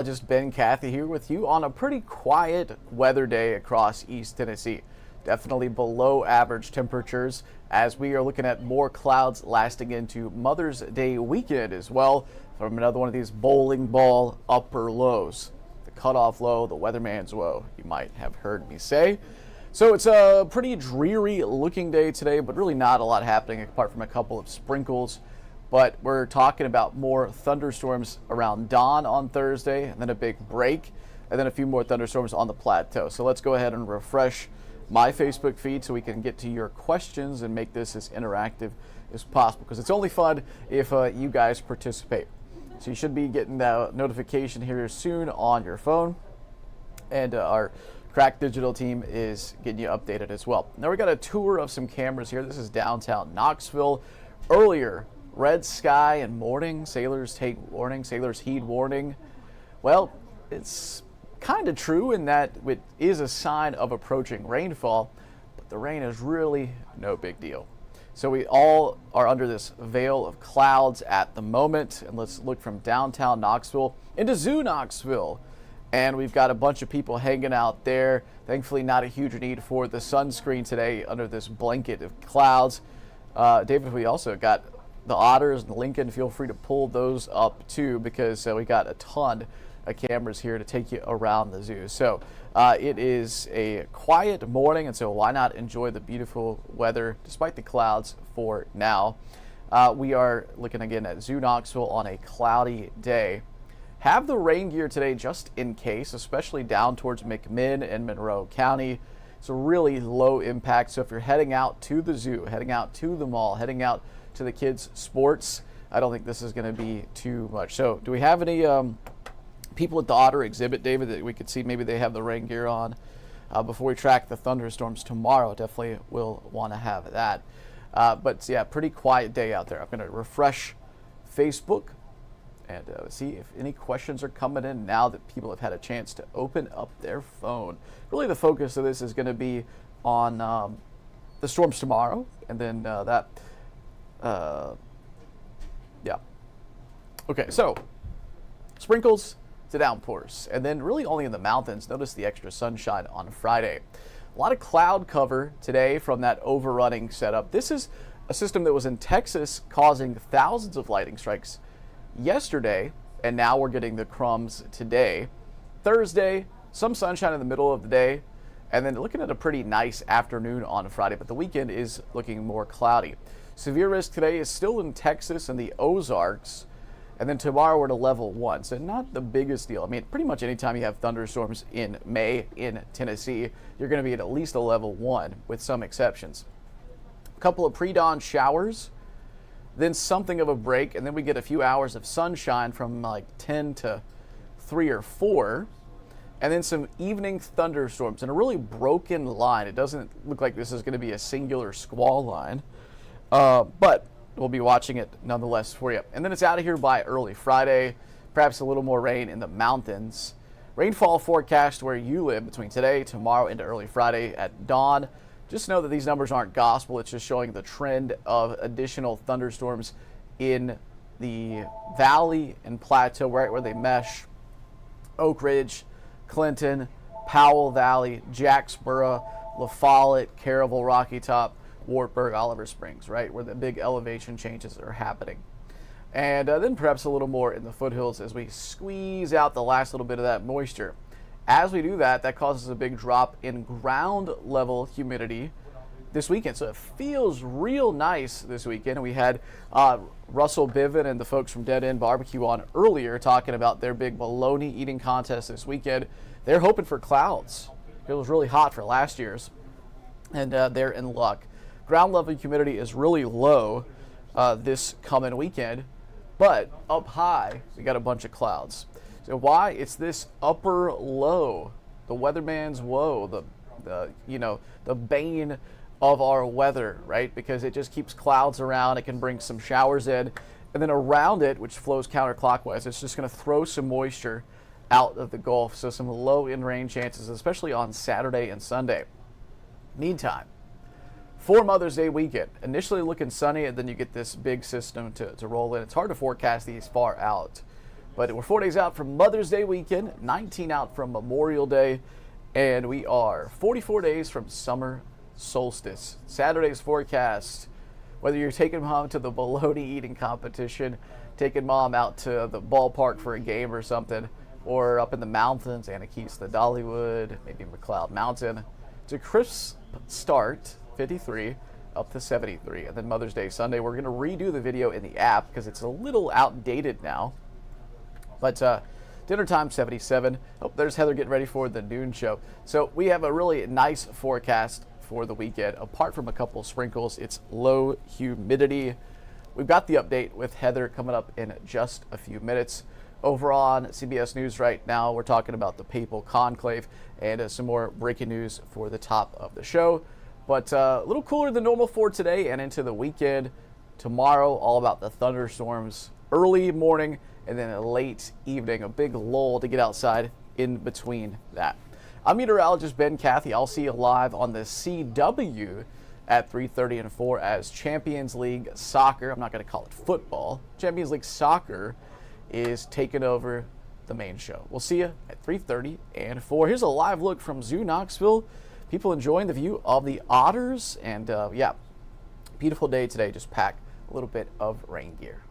Just Ben Cathy here with you on a pretty quiet weather day across East Tennessee. Definitely below average temperatures as we are looking at more clouds lasting into Mother's Day weekend as well from another one of these bowling ball upper lows. The cutoff low, the weatherman's woe, you might have heard me say. So it's a pretty dreary looking day today, but really not a lot happening apart from a couple of sprinkles. But we're talking about more thunderstorms around dawn on Thursday, and then a big break, and then a few more thunderstorms on the plateau. So let's go ahead and refresh my Facebook feed so we can get to your questions and make this as interactive as possible, because it's only fun if you guys participate. So you should be getting the notification here soon on your phone, and our Crack Digital team is getting you updated as well. Now we got a tour of some cameras here. This is downtown Knoxville. Earlier, red sky and morning, sailors take warning, sailors heed warning. Well, it's kind of true in that it is a sign of approaching rainfall, but the rain is really no big deal. So we all are under this veil of clouds at the moment, and let's look from downtown Knoxville into Zoo Knoxville. And we've got a bunch of people hanging out there. Thankfully, not a huge need for the sunscreen today under this blanket of clouds. David, we also got the otters and Lincoln. Feel free to pull those up too, because we got a ton of cameras here to take you around the zoo. So it is a quiet morning, and so why not enjoy the beautiful weather despite the clouds for now. We are looking again at Zoo Knoxville on a cloudy day. Have the rain gear today just in case, especially down towards McMinn and Monroe County. It's a really low impact, so if you're heading out to the zoo, heading out to the mall, heading out to the kids' sports, I don't think this is going to be too much. So do we have any people at the Otter exhibit, David, that we could see maybe they have the rain gear on before we track the thunderstorms tomorrow? Definitely will want to have that. But yeah, pretty quiet day out there. I'm going to refresh Facebook and see if any questions are coming in now that people have had a chance to open up their phone. Really the focus of this is going to be on the storms tomorrow, and then yeah. Okay, so sprinkles to downpours, and then really only in the mountains. Notice the extra sunshine on Friday. A lot of cloud cover today from that overrunning setup. This is a system that was in Texas causing thousands of lightning strikes yesterday, and now we're getting the crumbs today. Thursday, some sunshine in the middle of the day, and then looking at a pretty nice afternoon on Friday, but the weekend is looking more cloudy. Severe risk today is still in Texas and the Ozarks, and then tomorrow we're to level 1, so not the biggest deal. I mean, pretty much anytime you have thunderstorms in May in Tennessee, you're going to be at least a level 1 with some exceptions. A couple of pre-dawn showers, then something of a break, and then we get a few hours of sunshine from like 10 to 3 or 4, and then some evening thunderstorms and a really broken line. It doesn't look like this is going to be a singular squall line, but we'll be watching it nonetheless for you. And then it's out of here by early Friday, perhaps a little more rain in the mountains. Rainfall forecast where you live between today, tomorrow, into early Friday at dawn. Just know that these numbers aren't gospel. It's just showing the trend of additional thunderstorms in the valley and plateau, right where they mesh. Oak Ridge, Clinton, Powell Valley, Jacksboro, La Follette, Caravel, Rocky Top, Wartburg, Oliver Springs, right where the big elevation changes are happening. And then perhaps a little more in the foothills as we squeeze out the last little bit of that moisture. As we do that, that causes a big drop in ground level humidity this weekend. So it feels real nice this weekend. We had Russell Biven and the folks from Dead End Barbecue on earlier talking about their big bologna eating contest this weekend. They're hoping for clouds. It was really hot for last year's, and they're in luck. Ground level humidity is really low this coming weekend, but up high, we got a bunch of clouds. So why? It's this upper low, the weatherman's woe, the bane of our weather, right? Because it just keeps clouds around. It can bring some showers in, and then around it, which flows counterclockwise, it's just going to throw some moisture out of the Gulf. So some low in-rain chances, especially on Saturday and Sunday. Meantime, for Mother's Day weekend, initially looking sunny, and then you get this big system to roll in. It's hard to forecast these far out, But we're 4 days out from Mother's Day weekend, 19 out from Memorial Day, and we are 44 days from summer solstice. Saturday's forecast, whether you're taking mom to the bologna eating competition, taking mom out to the ballpark for a game or something, or up in the mountains, Anakees to Dollywood, maybe McLeod Mountain, it's a crisp start, 53 up to 73. And then Mother's Day Sunday, we're going to redo the video in the app because it's a little outdated now. But dinner time, 77. Oh, there's Heather getting ready for the noon show. So we have a really nice forecast for the weekend. Apart from a couple sprinkles, it's low humidity. We've got the update with Heather coming up in just a few minutes. Over on CBS News right now, we're talking about the Papal Conclave and some more breaking news for the top of the show. But a little cooler than normal for today and into the weekend. Tomorrow, all about the thunderstorms, early morning and then a late evening, a big lull to get outside in between that. I'm meteorologist Ben Cathy. I'll see you live on the CW at 3:30 and 4 as Champions League Soccer, I'm not going to call it football, Champions League Soccer is taking over the main show. We'll see you at 3:30 and 4. Here's a live look from Zoo Knoxville. People enjoying the view of the otters, and yeah, beautiful day today. Just pack a little bit of rain gear.